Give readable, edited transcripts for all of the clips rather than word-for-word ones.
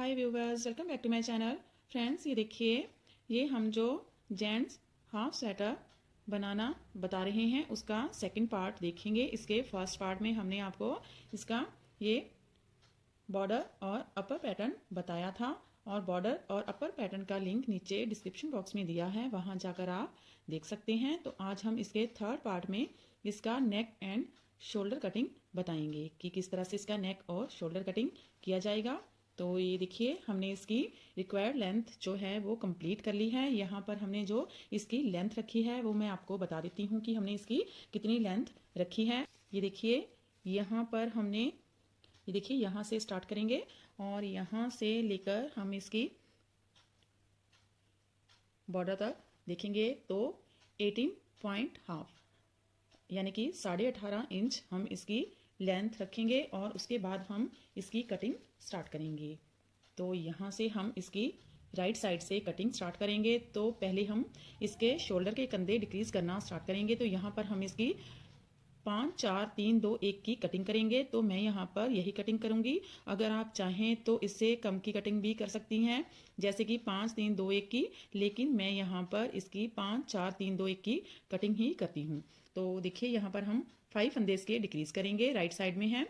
Hi viewers, welcome back to my channel. Friends, ये देखिए, ये हम जो जेंट्स हाफ स्वेटर बनाना बता रहे हैं उसका सेकंड पार्ट देखेंगे। इसके फर्स्ट पार्ट में हमने आपको इसका ये बॉर्डर और अपर पैटर्न बताया था और बॉर्डर और अपर पैटर्न का लिंक नीचे डिस्क्रिप्शन बॉक्स में दिया है, वहां जाकर आप देख सकते हैं। तो आज हम इसके थर्ड पार्ट में इसका नेक एंड शोल्डर कटिंग बताएंगे कि किस तरह से इसका नेक और शोल्डर कटिंग किया जाएगा। तो ये देखिए, हमने इसकी रिक्वायर्ड लेंथ जो है वो कंप्लीट कर ली है। यहाँ पर हमने जो इसकी लेंथ रखी है वो मैं आपको बता देती हूँ कि हमने इसकी कितनी लेंथ रखी है। ये देखिए, यहाँ पर हमने ये देखिए यहाँ से स्टार्ट करेंगे और यहाँ से लेकर हम इसकी बॉर्डर तक देखेंगे तो 18.5 यानी कि 18.5 इंच हम इसकी लेंथ रखेंगे और उसके बाद हम इसकी कटिंग स्टार्ट करेंगे। तो यहाँ से हम इसकी राइट साइड से कटिंग स्टार्ट करेंगे। तो पहले हम इसके शोल्डर के कंधे डिक्रीज करना स्टार्ट करेंगे। तो यहाँ पर हम इसकी 5 4 3 2 1 की कटिंग करेंगे। तो मैं यहाँ पर यही कटिंग करूंगी। अगर आप चाहें तो इससे कम की कटिंग भी कर सकती हैं, जैसे कि 5 3 2 1 की, लेकिन मैं यहाँ पर इसकी 5 4 3 2 1 की कटिंग ही करती हूँ। तो देखिए, यहाँ पर हम 5 फंदे इसके डिक्रीज करेंगे, राइट साइड में है।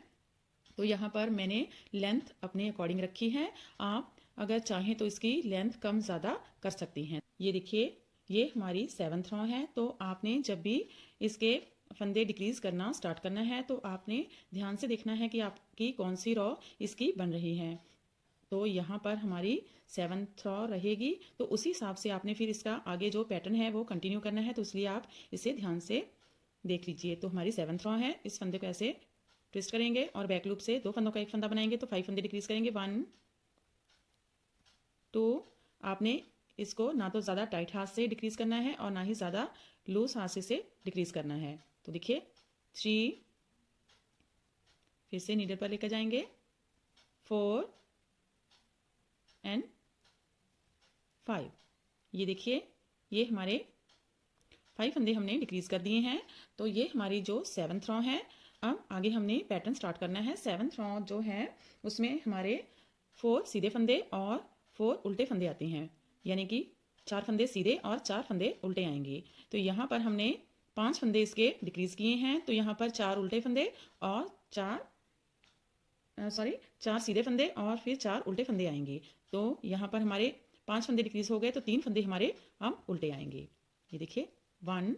तो यहाँ पर मैंने लेंथ अपने अकॉर्डिंग रखी है। आप अगर चाहें तो इसकी लेंथ कम ज़्यादा कर सकती हैं। ये देखिए, ये हमारी 7th रॉ है। तो आपने जब भी इसके फंदे डिक्रीज करना स्टार्ट करना है तो आपने ध्यान से देखना है कि आपकी कौन सी रॉ इसकी बन रही है। तो यहाँ पर हमारी 7th रॉ रहेगी। तो उसी हिसाब से आपने फिर इसका आगे जो पैटर्न है वो कंटिन्यू करना है। तो इसलिए आप इसे ध्यान से देख लीजिए। तो हमारी 7th रॉ है। इस फंदे को ऐसे ट्विस्ट करेंगे और बैक लूप से 2 फंदों का एक फंदा बनाएंगे। तो 5 फंदे डिक्रीज करेंगे, 1 2। आपने इसको ना तो ज़्यादा टाइट हाथ से डिक्रीज करना है और ना ही ज़्यादा लूज हाथ से डिक्रीज करना है। तो देखिए, 3, फिर से नीडल पर लेकर जाएंगे, 4 एंड 5। ये देखिए, ये हमारे 5 फंदे हमने डिक्रीज कर दिए हैं। तो ये हमारी जो 7th रॉ है। अब आगे हमने पैटर्न स्टार्ट करना है। 7th रॉ जो है उसमें हमारे 4 सीधे फंदे और 4 उल्टे फंदे आते हैं, यानी कि 4 फंदे सीधे और 4 फंदे उल्टे आएंगे। तो यहाँ पर हमने 5 फंदे इसके डिक्रीज किए हैं। तो यहाँ पर 4 उल्टे फंदे और 4 सीधे फंदे और फिर 4 उल्टे फंदे आएंगे। तो यहाँ पर हमारे 5 फंदे डिक्रीज हो गए, तो 3 फंदे हमारे अब उल्टे आएंगे। ये देखिए, 1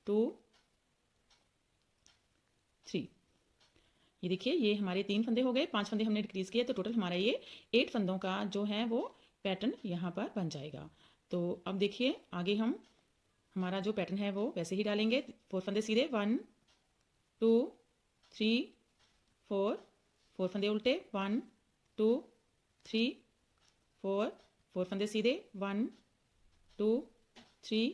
2 3। ये देखिए, ये हमारे 3 फंदे हो गए, 5 फंदे हमने डिक्रीज किए। तो टोटल हमारा ये 8 फंदों का जो है वो पैटर्न यहाँ पर बन जाएगा। तो अब देखिए, आगे हम हमारा जो पैटर्न है वो वैसे ही डालेंगे। 4 फंदे सीधे, 1 2 3 4, 4 फंदे उल्टे, 1 2 3 4, 4 फंदे सीधे, 1 2 3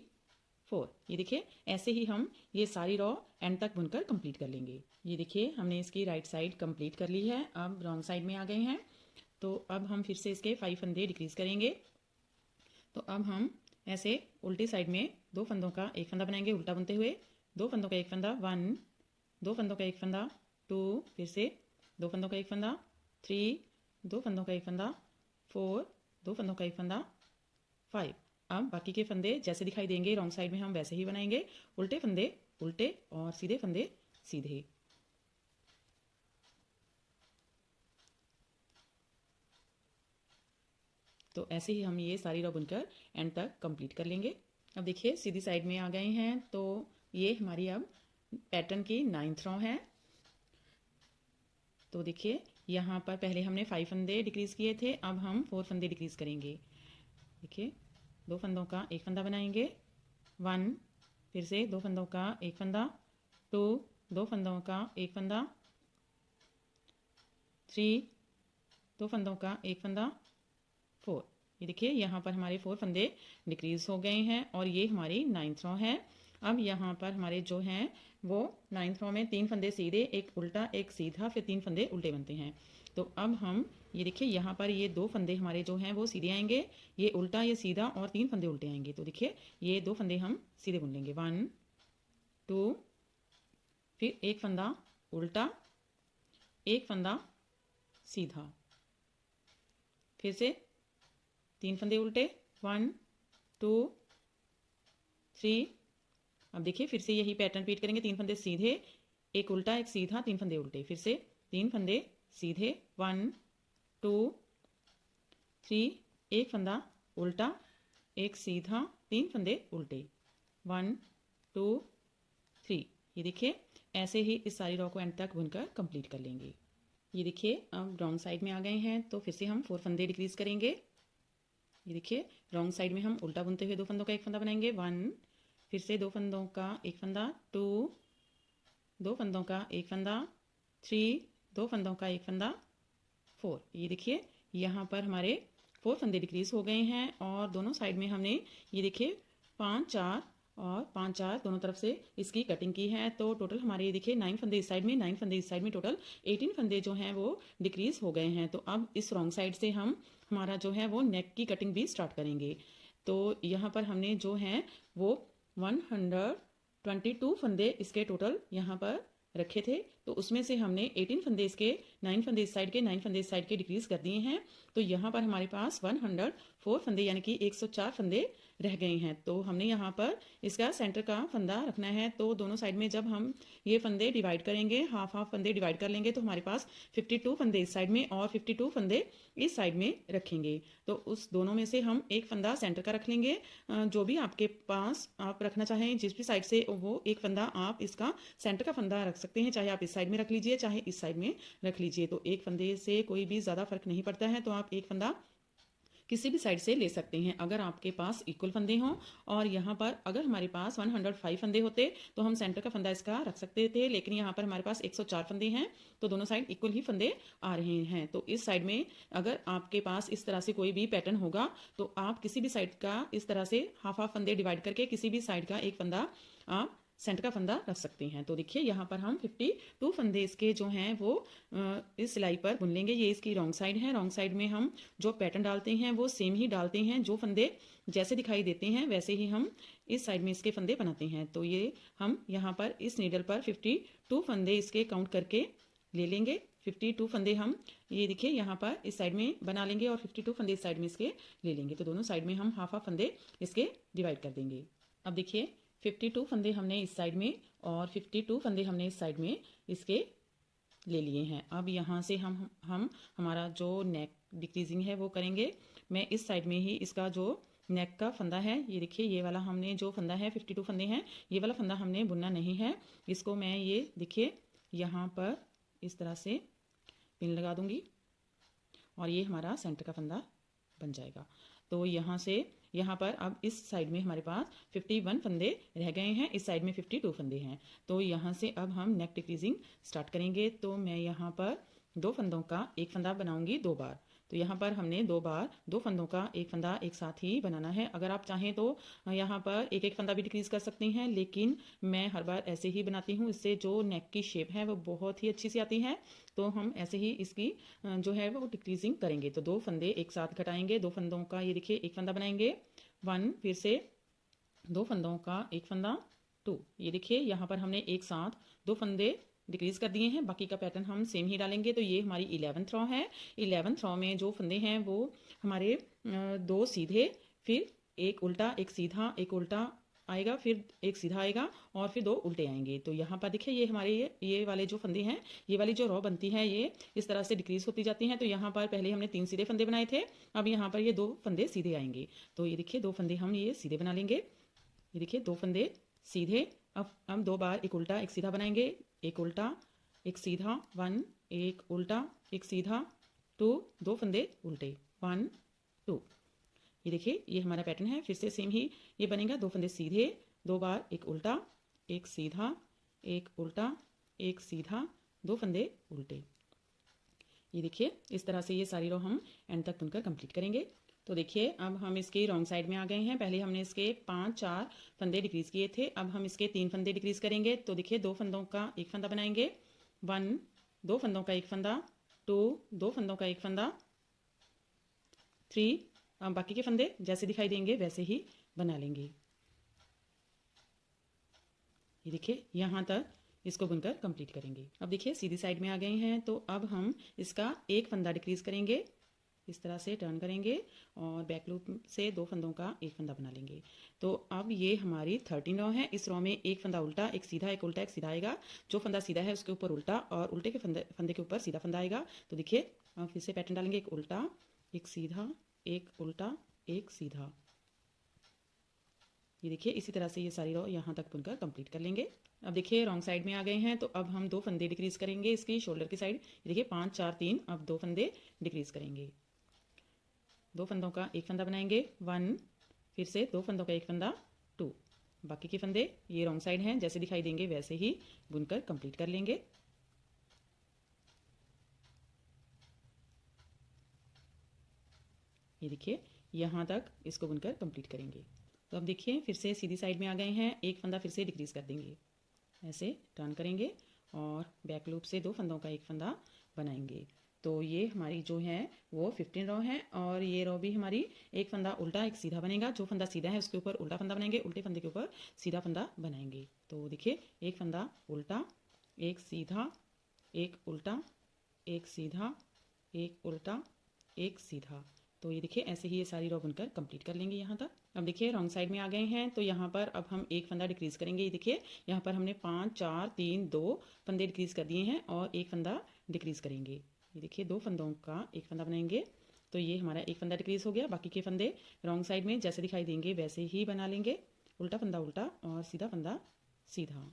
4। ये देखिए, ऐसे ही हम ये सारी रॉ एंड तक बुनकर कंप्लीट कर लेंगे। ये देखिए, हमने इसकी राइट साइड कंप्लीट कर ली है। अब रॉन्ग साइड में आ गए हैं। तो अब हम फिर से इसके 5 फंदे डिक्रीज करेंगे। तो अब हम ऐसे उल्टी साइड में 2 फंदों का एक फंदा बनाएंगे, उल्टा बुनते हुए 2 फंदों का एक फंदा, 1 2 फंदों का एक फंदा, 2 फिर से 2 फंदों का एक फंदा, 3 2 फंदों का एक फंदा, 4 2 फंदों का एक फंदा, 5। अब बाकी के फंदे जैसे दिखाई देंगे रॉन्ग साइड में हम वैसे ही बनाएंगे। उल्टे फंदे उल्टे और सीधे फंदे सीधे। तो ऐसे ही हम ये सारी रॉ बुनकर एंड तक कंप्लीट कर लेंगे। अब देखिए, सीधी साइड में आ गए हैं। तो ये हमारी अब पैटर्न की 9th रॉ है। तो देखिए, यहाँ पर पहले हमने 5 फंदे डिक्रीज किए थे, अब हम 4 फंदे डिक्रीज करेंगे। देखिए, 2 फंदों का एक फंदा बनाएंगे, 1 फिर से 2 फंदों का एक फंदा, 2 2 फंदों का एक फंदा, 3 2 फंदों का एक फंदा, 4। ये देखिए, यहाँ पर हमारे 4 फंदे डिक्रीज हो गए हैं और ये हमारी 9th रॉ है। अब यहाँ पर हमारे जो हैं वो 9th रॉ में 3 फंदे सीधे, एक उल्टा एक सीधा, फिर 3 फंदे उल्टे बनते हैं। तो अब हम ये देखिए, यहाँ पर ये 2 फंदे हमारे जो हैं वो सीधे आएंगे, ये उल्टा ये सीधा और 3 फंदे उल्टे आएंगे। तो देखिए, ये 2 फंदे हम सीधे बुन लेंगे, 1 2, फिर एक फंदा उल्टा, एक फंदा सीधा, फिर से 3 फंदे उल्टे, 1 2 3। अब देखिए फिर से यही पैटर्न रिपीट करेंगे। 3 फंदे सीधे, एक उल्टा एक सीधा, 3 फंदे उल्टे। फिर से 3 फंदे सीधे, 1 2 3, एक फंदा उल्टा एक सीधा, 3 फंदे उल्टे, 1 2 3। ये देखिए ऐसे ही इस सारी रो को एंड तक बुनकर कंप्लीट कर लेंगे। ये देखिए अब रॉन्ग साइड में आ गए हैं, तो फिर से हम 4 फंदे डिक्रीज करेंगे। ये देखिए रॉन्ग साइड में हम उल्टा बुनते हुए 2 फंदों का एक फंदा बनाएंगे, 1, फिर से 2 फंदों का एक फंदा, 2, 2 फंदों का एक फंदा, 3, 2 फंदों का एक फंदा, 4। ये देखिए यहाँ पर हमारे 4 फंदे डिक्रीज हो गए हैं और दोनों साइड में हमने ये देखिए 5 4 और 5 4 दोनों तरफ से इसकी कटिंग की है। तो टोटल हमारे ये देखिए 9 फंदे इस साइड में, 9 फंदे इस साइड में, टोटल 18 फंदे जो हैं वो डिक्रीज हो गए हैं। तो अब इस रॉन्ग साइड से हम हमारा जो है वो नेक की कटिंग भी स्टार्ट करेंगे। तो यहाँ पर हमने जो है वो 122 फंदे इसके टोटल यहाँ पर रखे थे, तो उसमें से हमने 18 फंदे इसके, 9 फंदे इस साइड के, 9 फंदे इस साइड के डिक्रीज कर दिए हैं। तो यहाँ पर हमारे पास 104 फंदे यानी कि 104 फंदे रह गए हैं। तो हमने यहाँ पर इसका सेंटर का फंदा रखना है। तो दोनों साइड में जब हम ये फंदे डिवाइड करेंगे, हाफ हाफ फंदे डिवाइड कर लेंगे, तो हमारे पास 52 फंदे इस साइड में और 52 फंदे इस साइड में रखेंगे। तो उस दोनों में से हम एक फंदा सेंटर का रख लेंगे। जो भी आपके पास आप रखना चाहें जिस भी साइड से, वो एक फंदा आप इसका सेंटर का फंदा रख सकते हैं। चाहे आप इस साइड में रख लीजिए, चाहे इस साइड में रख लीजिए। तो एक फंदे से कोई भी ज़्यादा फर्क नहीं पड़ता है, तो आप एक फंदा किसी भी साइड से ले सकते हैं अगर आपके पास इक्वल फंदे हों। और यहाँ पर अगर हमारे पास 105 फंदे होते तो हम सेंटर का फंदा इसका रख सकते थे, लेकिन यहाँ पर हमारे पास 104 फंदे हैं, तो दोनों साइड इक्वल ही फंदे आ रहे हैं। तो इस साइड में अगर आपके पास इस तरह से कोई भी पैटर्न होगा तो आप किसी भी साइड का इस तरह से हाफ हाफ फंदे डिवाइड करके किसी भी साइड का एक फंदा आप सेंटर का फंदा रख सकते हैं। तो देखिए यहाँ पर हम 52 फंदे इसके जो हैं वो इस सिलाई पर बुन लेंगे। ये इसकी रॉन्ग साइड है। रॉन्ग साइड में हम जो पैटर्न डालते हैं वो सेम ही डालते हैं, जो फंदे जैसे दिखाई देते हैं वैसे ही हम इस साइड में इसके फंदे बनाते हैं। तो ये हम यहाँ पर इस नीडल पर 52 फंदे इसके काउंट करके ले लेंगे। 52 फंदे हम ये देखिए यहाँ पर इस साइड में बना लेंगे और 52 फंदे इस साइड में इसके ले लेंगे। तो दोनों साइड में हम हाफ हाफ फंदे इसके डिवाइड कर देंगे। अब देखिए 52 फंदे हमने इस साइड में और 52 फंदे हमने इस साइड में इसके ले लिए हैं। अब यहाँ से हम हमारा जो नेक डिक्रीजिंग है वो करेंगे। मैं इस साइड में ही इसका जो नेक का फंदा है, ये देखिए ये वाला हमने जो फंदा है 52 फंदे हैं, ये वाला फंदा हमने बुनना नहीं है। इसको मैं ये देखिए यहाँ पर इस तरह से पिन लगा दूंगी और ये हमारा सेंटर का फंदा बन जाएगा। तो यहाँ से यहाँ पर अब इस साइड में हमारे पास 51 फंदे रह गए हैं, इस साइड में 52 फंदे हैं। तो यहाँ से अब हम नेक डिक्रीजिंग स्टार्ट करेंगे। तो मैं यहाँ पर 2 फंदों का एक फंदा बनाऊंगी 2 बार। तो यहाँ पर हमने 2 बार 2 फंदों का एक फंदा एक साथ ही बनाना है। अगर आप चाहें तो यहाँ पर एक एक फंदा भी डिक्रीज कर सकते हैं, लेकिन मैं हर बार ऐसे ही बनाती हूँ। इससे जो नेक की शेप है वो बहुत ही अच्छी सी आती है। तो हम ऐसे ही इसकी जो है वो डिक्रीजिंग करेंगे। तो 2 फंदे एक साथ घटाएंगे, 2 फंदों का ये देखिए एक फंदा बनाएंगे, 1, फिर से 2 फंदों का एक फंदा, 2। ये देखिए यहाँ पर हमने एक साथ 2 फंदे डिक्रीज कर दिए हैं। बाकी का पैटर्न हम सेम ही डालेंगे। तो ये हमारी 11th रो है। 11th रो में जो फंदे हैं वो हमारे 2 सीधे, फिर एक उल्टा एक सीधा, एक उल्टा आएगा, फिर एक सीधा आएगा और फिर 2 उल्टे आएंगे। तो यहाँ पर देखिए ये हमारे ये वाले जो फंदे हैं, ये वाली जो रो बनती है ये इस तरह से डिक्रीज होती जाती हैं। तो यहाँ पर पहले हमने 3 सीधे फंदे बनाए थे, अब यहाँ पर ये 2 फंदे सीधे आएंगे। तो ये देखिए 2 फंदे हम ये सीधे बना लेंगे। ये देखिए 2 फंदे सीधे। अब हम 2 बार एक उल्टा एक सीधा बनाएंगे, एक उल्टा एक सीधा, 1, एक उल्टा एक सीधा, 2, 2 फंदे उल्टे, 1 2। ये देखिए ये हमारा पैटर्न है। फिर से सेम ही ये बनेगा, 2 फंदे सीधे, 2 बार एक उल्टा एक सीधा, एक उल्टा एक सीधा, 2 फंदे उल्टे। ये देखिए इस तरह से ये सारी रो हम एंड तक बुनकर कंप्लीट करेंगे। तो देखिए अब हम इसके रॉन्ग साइड में आ गए हैं। पहले हमने इसके 5 4 फंदे डिक्रीज किए थे, अब हम इसके 3 फंदे डिक्रीज करेंगे। तो देखिए 2 फंदों का एक फंदा बनाएंगे, 1, 2 फंदों का एक फंदा, 2, 2 फंदों का एक फंदा, 3। बाकी के फंदे जैसे दिखाई देंगे वैसे ही बना लेंगे। ये देखिए यहाँ तक इसको बुनकर कंप्लीट करेंगे। अब देखिए सीधी साइड में आ गए हैं। तो अब हम इसका एक फंदा डिक्रीज करेंगे। इस तरह से टर्न करेंगे और बैक लूप से 2 फंदों का एक फंदा बना लेंगे। तो अब ये हमारी 13 रो है। इस रो में एक फंदा उल्टा, एक सीधा, एक उल्टा, एक सीधा आएगा। जो फंदा सीधा है उसके ऊपर उल्टा और उल्टे के फंदे के ऊपर सीधा फंदा आएगा। तो देखिए हम फिर से पैटर्न डालेंगे, एक उल्टा, एक सीधा, एक उल्टा, एक सीधा। ये देखिए इसी तरह से ये सारी रो यहाँ तक बुनकर कंप्लीट कर लेंगे। अब देखिए रॉन्ग साइड में आ गए हैं, तो अब हम 2 फंदे डिक्रीज करेंगे इसकी शोल्डर की साइड। ये देखिए 5 4 3, अब 2 फंदे डिक्रीज करेंगे। 2 फंदों का एक फंदा बनाएंगे 1, फिर से 2 फंदों का एक फंदा 2। बाकी के फंदे ये रॉन्ग साइड हैं, जैसे दिखाई देंगे वैसे ही बुनकर कंप्लीट कर लेंगे। ये देखिए यहाँ तक इसको बुनकर कंप्लीट करेंगे। तो अब देखिए फिर से सीधी साइड में आ गए हैं, एक फंदा फिर से डिक्रीज कर देंगे, ऐसे टर्न करेंगे और बैक लूप से 2 फंदों का एक फंदा बनाएंगे। तो ये हमारी जो है वो 15 रो है और ये रो भी हमारी एक फंदा उल्टा, एक सीधा बनेगा। जो फंदा सीधा है उसके ऊपर उल्टा फंदा बनाएंगे, उल्टे फंदे के ऊपर सीधा फंदा बनाएंगे। तो देखिए एक फंदा उल्टा, एक सीधा, एक उल्टा, एक सीधा, एक उल्टा, एक सीधा। तो ये देखिए ऐसे ही ये सारी रो बनकर कंप्लीट कर लेंगे यहाँ तक। अब देखिए रॉन्ग साइड में आ गए हैं, तो यहाँ पर अब हम एक फंदा डिक्रीज करेंगे। ये देखिए यहाँ पर हमने 5 4 3 2 फंदे डिक्रीज कर दिए हैं और एक फंदा डिक्रीज करेंगे। ये देखिए 2 फंदों का एक फंदा बनाएंगे। तो ये हमारा एक फंदा डिक्रीज हो गया। बाकी के फंदे रॉन्ग साइड में जैसे दिखाई देंगे वैसे ही बना लेंगे, उल्टा फंदा उल्टा और सीधा फंदा सीधा।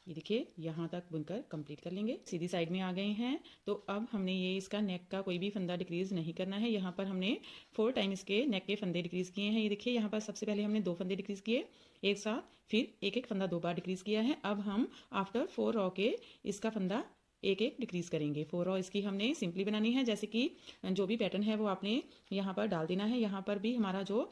ये देखिए यहाँ तक बुनकर कंप्लीट कर लेंगे। सीधी साइड में आ गए हैं, तो अब हमने ये इसका नेक का कोई भी फंदा डिक्रीज नहीं करना है। यहाँ पर हमने 4 टाइम इसके नेक के फंदे डिक्रीज किए हैं। ये देखिए यहाँ पर सबसे पहले हमने 2 फंदे डिक्रीज किए एक साथ, फिर एक एक फंदा 2 बार डिक्रीज किया है। अब हम आफ्टर 4 रो के इसका फंदा एक एक डिक्रीज करेंगे। 4 रो इसकी हमने सिंपली बनानी है, जैसे कि जो भी पैटर्न है वो आपने यहाँ पर डाल देना है। यहाँ पर भी हमारा जो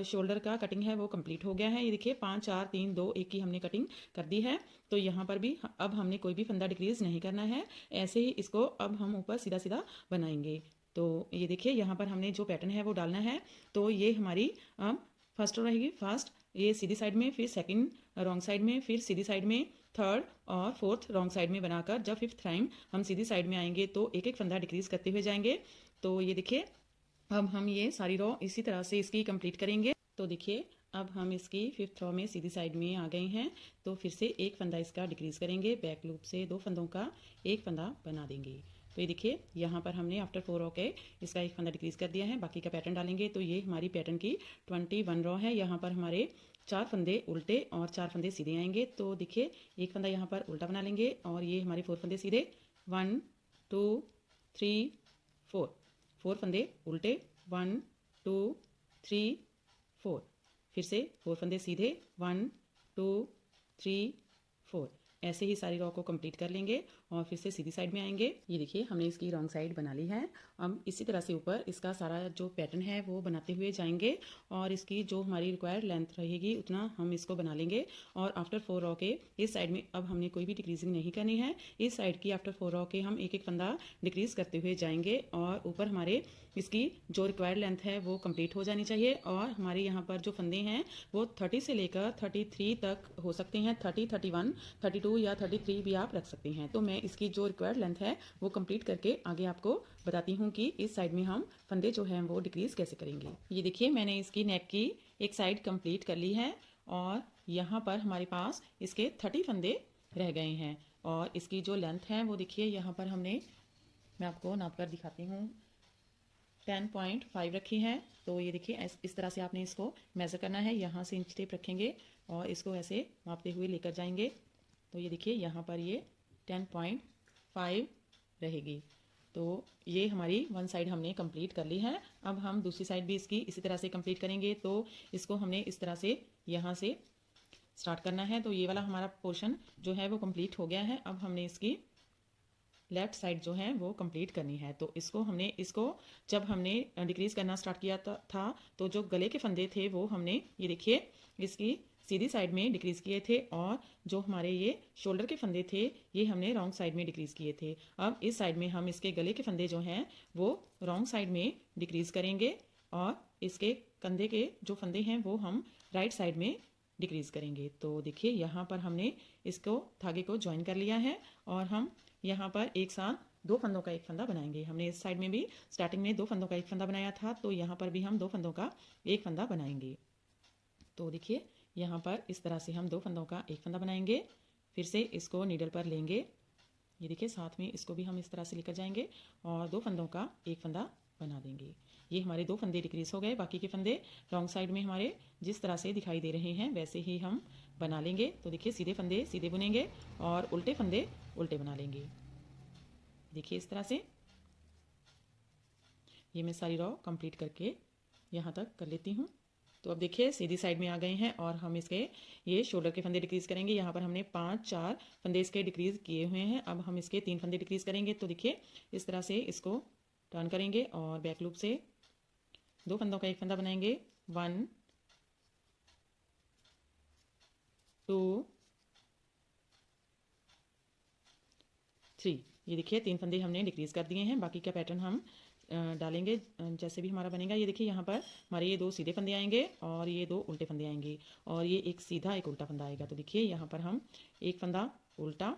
शोल्डर का कटिंग है वो कंप्लीट हो गया है। ये देखिए 5 4 3 2 1 की हमने कटिंग कर दी है। तो यहाँ पर भी अब हमने कोई भी फंदा डिक्रीज नहीं करना है, ऐसे ही इसको अब हम ऊपर सीधा सीधा बनाएंगे। तो ये देखिए यहाँ पर हमने जो पैटर्न है वो डालना है। तो ये हमारी अब फर्स्ट रो रहेगी, फर्स्ट ये सीधी साइड में, फिर सेकंड रॉन्ग साइड में, फिर सीधी साइड में, थर्ड और फोर्थ रॉन्ग साइड में बनाकर जब 5th टाइम हम सीधी साइड में आएंगे तो एक एक फंदा डिक्रीज करते हुए जाएंगे। तो ये देखिए अब हम ये सारी रो इसी तरह से इसकी कंप्लीट करेंगे। तो देखिए अब हम इसकी 5th रो में सीधी साइड में आ गए हैं, तो फिर से एक फंदा इसका डिक्रीज करेंगे, बैक लूप से 2 फंदों का एक फंदा बना देंगे। तो ये देखिए यहाँ पर हमने आफ्टर 4 रो के इसका एक फंदा डिक्रीज कर दिया है। बाकी का पैटर्न डालेंगे, तो ये हमारी पैटर्न की 21 रो है। यहाँ पर हमारे 4 फंदे उल्टे और 4 फंदे सीधे आएंगे। तो देखिए एक फंदा यहाँ पर उल्टा बना लेंगे और ये हमारे 4 फंदे सीधे, 1 2 3 4, 4 फंदे उल्टे, 1 2 3 4, फिर से 4 फंदे सीधे, 1 2 3 4। ऐसे ही सारी रो को कंप्लीट कर लेंगे और फिर से सीधी साइड में आएंगे। ये देखिए हमने इसकी रॉन्ग साइड बना ली है। अब इसी तरह से ऊपर इसका सारा जो पैटर्न है वो बनाते हुए जाएंगे और इसकी जो हमारी रिक्वायर्ड लेंथ रहेगी उतना हम इसको बना लेंगे। और आफ्टर 4 रो के इस साइड में अब हमने कोई भी डिक्रीजिंग नहीं करनी है। इस साइड की आफ्टर 4 रो के हम एक एक फंदा डिक्रीज करते हुए जाएंगे और ऊपर हमारे इसकी जो रिक्वायर्ड लेंथ है वो कंप्लीट हो जानी चाहिए। और हमारे यहाँ पर जो फंदे हैं वो 30 से लेकर 33 तक हो सकते हैं, 30 31 32 या 33 भी आप रख सकते हैं। तो मैं इसकी जो रिक्वायर्ड लेंथ है वो कंप्लीट करके आगे आपको बताती हूँ कि इस साइड में हम फंदे जो हैं वो डिक्रीज कैसे करेंगे। ये देखिए मैंने इसकी नेक की एक साइड कंप्लीट कर ली है और यहाँ पर हमारे पास इसके 30 फंदे रह गए हैं। और इसकी जो लेंथ है वो देखिए यहाँ पर हमने, मैं आपको नाप कर दिखाती हूँ, 10.5 रखी है। तो ये देखिए इस तरह से आपने इसको मेज़र करना है। यहाँ से इंच टेप रखेंगे और इसको ऐसे मापते हुए लेकर जाएंगे। तो ये देखिए यहाँ पर ये 10.5 रहेगी। तो ये हमारी वन साइड हमने कंप्लीट कर ली है। अब हम दूसरी साइड भी इसकी इसी तरह से कंप्लीट करेंगे। तो इसको हमने इस तरह से यहाँ से स्टार्ट करना है। तो ये वाला हमारा पोर्शन जो है वो कंप्लीट हो गया है। अब हमने इसकी लेफ्ट साइड जो है वो कंप्लीट करनी है। तो इसको जब हमने डिक्रीज करना स्टार्ट किया था तो जो गले के फंदे थे वो हमने ये देखिए इसकी सीधी साइड में डिक्रीज किए थे और जो हमारे ये शोल्डर के फंदे थे ये हमने रॉन्ग साइड में डिक्रीज किए थे। अब इस साइड में हम इसके गले के फंदे जो हैं वो रॉन्ग साइड में डिक्रीज करेंगे और इसके कंधे के जो फंदे हैं वो हम राइट साइड में डिक्रीज करेंगे। तो देखिए यहाँ पर हमने इसको धागे को ज्वाइन कर लिया है और हम यहाँ पर एक साथ दो फंदों का एक फंदा बनाएंगे। हमने इस साइड में भी स्टार्टिंग में दो फंदों का एक फंदा बनाया था, तो यहाँ पर भी हम दो फंदों का एक फंदा बनाएंगे। तो देखिए यहाँ पर इस तरह से हम दो फंदों का एक फंदा बनाएंगे। फिर से इसको नीडल पर लेंगे, ये देखिए साथ में इसको भी हम इस तरह से लेकर जाएंगे और दो फंदों का एक फंदा बना देंगे। ये हमारे दो फंदे डिक्रीज हो गए। बाकी के फंदे रॉन्ग साइड में हमारे जिस तरह से दिखाई दे रहे हैं वैसे ही हम बना लेंगे। तो देखिए सीधे फंदे सीधे बुनेंगे और उल्टे फंदे उल्टे बना लेंगे। देखिए इस तरह से ये मैं सारी रॉ कंप्लीट करके यहाँ तक कर लेती हूँ। तो अब देखिए सीधी साइड में आ गए हैं और हम इसके ये शोल्डर के फंदे डिक्रीज करेंगे। यहाँ पर हमने 5-4 फंदे इसके डिक्रीज किए हुए हैं। अब हम इसके 3 फंदे डिक्रीज करेंगे। तो देखिए इस तरह से इसको टर्न करेंगे और बैक लूप से दो फंदों का एक फंदा बनाएंगे। 1 2 3। ये देखिए 3 फंदे हमने डिक्रीज कर दिए हैं। बाकी का पैटर्न हम डालेंगे जैसे भी हमारा बनेगा। ये देखिए यहाँ पर हमारे ये दो सीधे फंदे आएंगे और ये दो उल्टे फंदे आएंगे और ये एक सीधा एक उल्टा फंदा आएगा। तो देखिए यहाँ पर हम एक फंदा उल्टा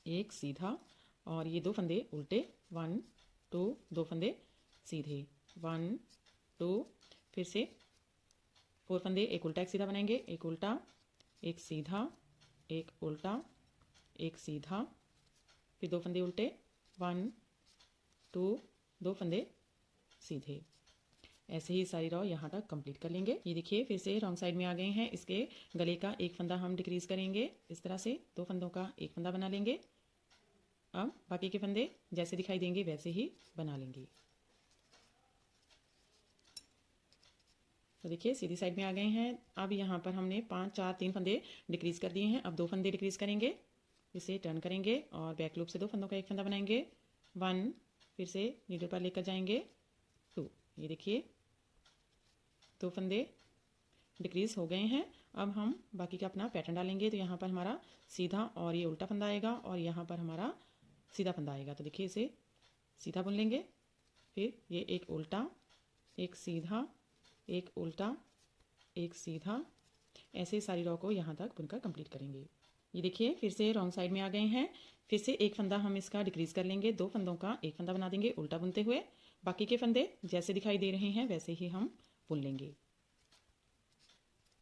एक सीधा और ये दो फंदे उल्टे 1 2, दो फंदे सीधे 1 2, फिर से 4 फंदे एक उल्टा एक सीधा बनाएंगे। एक उल्टा एक सीधा एक उल्टा एक सीधा, फिर दो फंदे उल्टे 1 2, दो फंदे सीधे। ऐसे ही सारी रॉ यहाँ तक कंप्लीट कर लेंगे। ये देखिए फिर से रॉन्ग साइड में आ गए हैं। इसके गले का एक फंदा हम डिक्रीज करेंगे। इस तरह से दो फंदों का एक फंदा बना लेंगे। अब बाकी के फंदे जैसे दिखाई देंगे वैसे ही बना लेंगे। तो देखिए सीधी साइड में आ गए हैं। अब यहाँ पर हमने 5 4 3 फंदे डिक्रीज कर दिए हैं। अब दो फंदे डिक्रीज करेंगे, इसे टर्न करेंगे और बैक लूप से दो फंदों का एक फंदा बनाएंगे। 1, फिर से नीडल पर लेकर जाएंगे 2। ये देखिए दो फंदे डिक्रीज हो गए हैं। अब हम बाकी का अपना पैटर्न डालेंगे। तो यहाँ पर हमारा सीधा और ये उल्टा फंदा आएगा और यहाँ पर हमारा सीधा फंदा आएगा। तो देखिए इसे सीधा बुन लेंगे, फिर ये एक उल्टा एक सीधा एक उल्टा एक सीधा, ऐसे सारी रॉ को यहाँ तक बुनकर कंप्लीट करेंगे। ये देखिए फिर से रॉन्ग साइड में आ गए हैं। फिर से एक फंदा हम इसका डिक्रीज कर लेंगे। दो फंदों का एक फंदा बना देंगे उल्टा बुनते हुए। बाकी के फंदे जैसे दिखाई दे रहे हैं वैसे ही हम बुन लेंगे।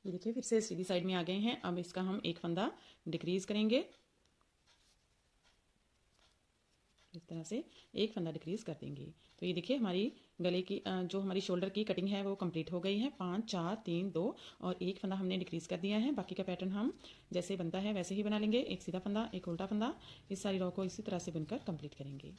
ये देखिए फिर से सीधी साइड में आ गए हैं। अब इसका हम एक फंदा डिक्रीज करेंगे। इस तरह से एक फंदा डिक्रीज कर देंगे। तो ये देखिए हमारी गले की जो हमारी शोल्डर की कटिंग है वो कंप्लीट हो गई है। 5 4 3 2 और एक फंदा हमने डिक्रीज कर दिया है। बाकी का पैटर्न हम जैसे बनता है वैसे ही बना लेंगे। एक सीधा फंदा एक उल्टा फंदा, इस सारी रॉ को इसी तरह से बुनकर कंप्लीट करेंगे।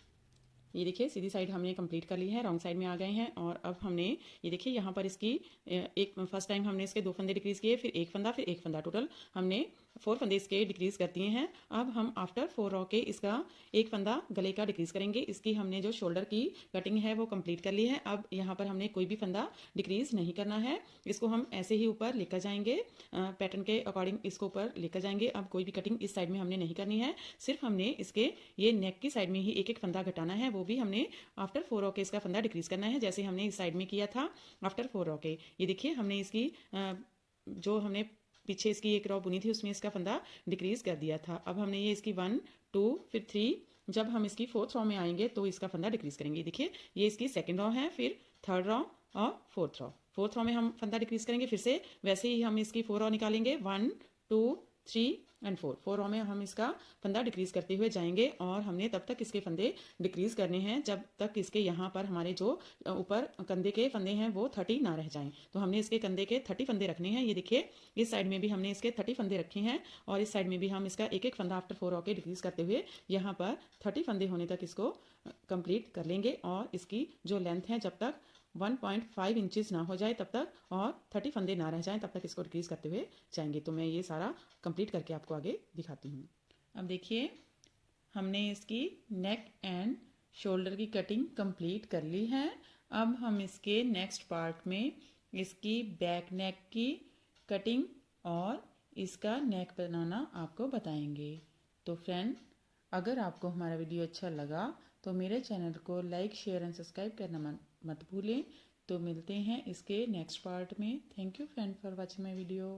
ये देखिए सीधी साइड हमने कंप्लीट कर ली है। रॉन्ग साइड में आ गए हैं और अब हमने ये देखिए यहाँ पर इसकी एक फर्स्ट टाइम हमने इसके दो फंदे डिक्रीज किए, फिर एक फंदा, टोटल हमने 4 फंदे इसके डिक्रीज कर दिए हैं। अब हम आफ्टर 4 रॉ के इसका एक फंदा गले का डिक्रीज करेंगे। इसकी हमने जो शोल्डर की कटिंग है वो कंप्लीट कर ली है। अब यहाँ पर हमने कोई भी फंदा डिक्रीज नहीं करना है। इसको हम ऐसे ही ऊपर लेकर जाएंगे, पैटर्न के अकॉर्डिंग इसको ऊपर लेकर जाएंगे। अब कोई भी कटिंग इस साइड में हमने नहीं करनी है, सिर्फ हमने इसके ये नेक की साइड में ही एक एक फंदा घटाना है। वो भी हमने आफ्टर 4 रॉ के इसका फंदा डिक्रीज करना है, जैसे हमने इस साइड में किया था आफ्टर 4 रॉ के। ये देखिए हमने इसकी जो हमने पीछे इसकी एक रॉ बुनी थी उसमें इसका फंदा डिक्रीज कर दिया था। अब हमने ये इसकी 1 2 फिर 3, जब हम इसकी 4th रॉ में आएंगे तो इसका फंदा डिक्रीज करेंगे। देखिए ये इसकी 2nd रॉ है, फिर 3rd रॉ और 4th रॉ। 4th रॉ में हम फंदा डिक्रीज करेंगे। फिर से वैसे ही हम इसकी 4 रॉ निकालेंगे। 1 2 3 एंड 4 रॉ में हम इसका फंदा डिक्रीज करते हुए जाएंगे और हमने तब तक इसके फंदे डिक्रीज करने हैं जब तक इसके यहाँ पर हमारे जो ऊपर कंधे के फंदे हैं वो 30 ना रह जाएं। तो हमने इसके कंधे के 30 फंदे रखने हैं। ये देखिए इस साइड में भी हमने इसके 30 फंदे रखे हैं और इस साइड में भी हम इसका एक एक फंदा आफ्टर 4 रॉ के डिक्रीज करते हुए यहाँ पर 30 फंदे होने तक इसको कंप्लीट कर लेंगे। और इसकी जो लेंथ है जब तक 1.5 इंचेस ना हो जाए तब तक और 30 फंदे ना रह जाएं तब तक इसको डिक्रीज करते हुए जाएंगे। तो मैं ये सारा कंप्लीट करके आपको आगे दिखाती हूँ। अब देखिए हमने इसकी नेक एंड शोल्डर की कटिंग कंप्लीट कर ली है। अब हम इसके नेक्स्ट पार्ट में इसकी बैक नेक की कटिंग और इसका नेक बनाना आपको बताएंगे। तो फ्रेंड, अगर आपको हमारा वीडियो अच्छा लगा तो मेरे चैनल को लाइक शेयर एंड सब्सक्राइब करना मत भूलें। तो मिलते हैं इसके नेक्स्ट पार्ट में। Thank you friend for watching my video.